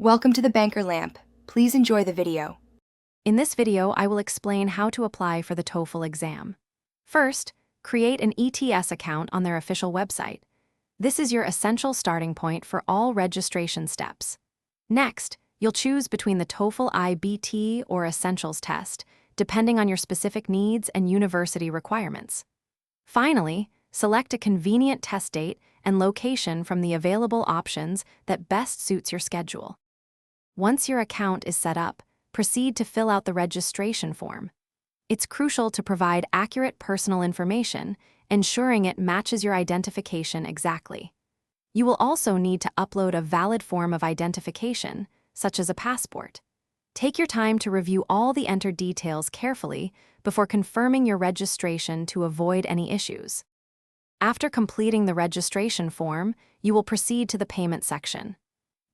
Welcome to the Banker Lamp. Please enjoy the video. In this video, I will explain how to apply for the TOEFL exam. First, create an ETS account on their official website. This is your essential starting point for all registration steps. Next, you'll choose between the TOEFL IBT or Essentials test, depending on your specific needs and university requirements. Finally, select a convenient test date and location from the available options that best suits your schedule. Once your account is set up, proceed to fill out the registration form. It's crucial to provide accurate personal information, ensuring it matches your identification exactly. You will also need to upload a valid form of identification, such as a passport. Take your time to review all the entered details carefully before confirming your registration to avoid any issues. After completing the registration form, you will proceed to the payment section.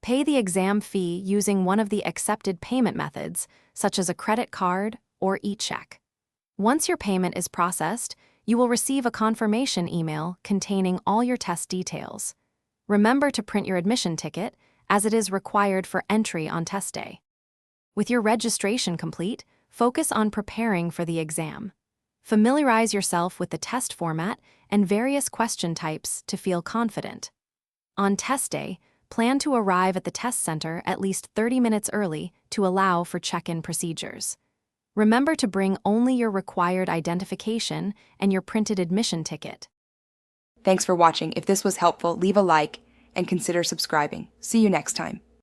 Pay the exam fee using one of the accepted payment methods, such as a credit card or e-check. Once your payment is processed, you will receive a confirmation email containing all your test details. Remember to print your admission ticket, as it is required for entry on test day. With your registration complete, focus on preparing for the exam. Familiarize yourself with the test format and various question types to feel confident. On test day, plan to arrive at the test center at least 30 minutes early to allow for check-in procedures. Remember to bring only your required identification and your printed admission ticket. Thanks for watching. If this was helpful, leave a like and consider subscribing. See you next time.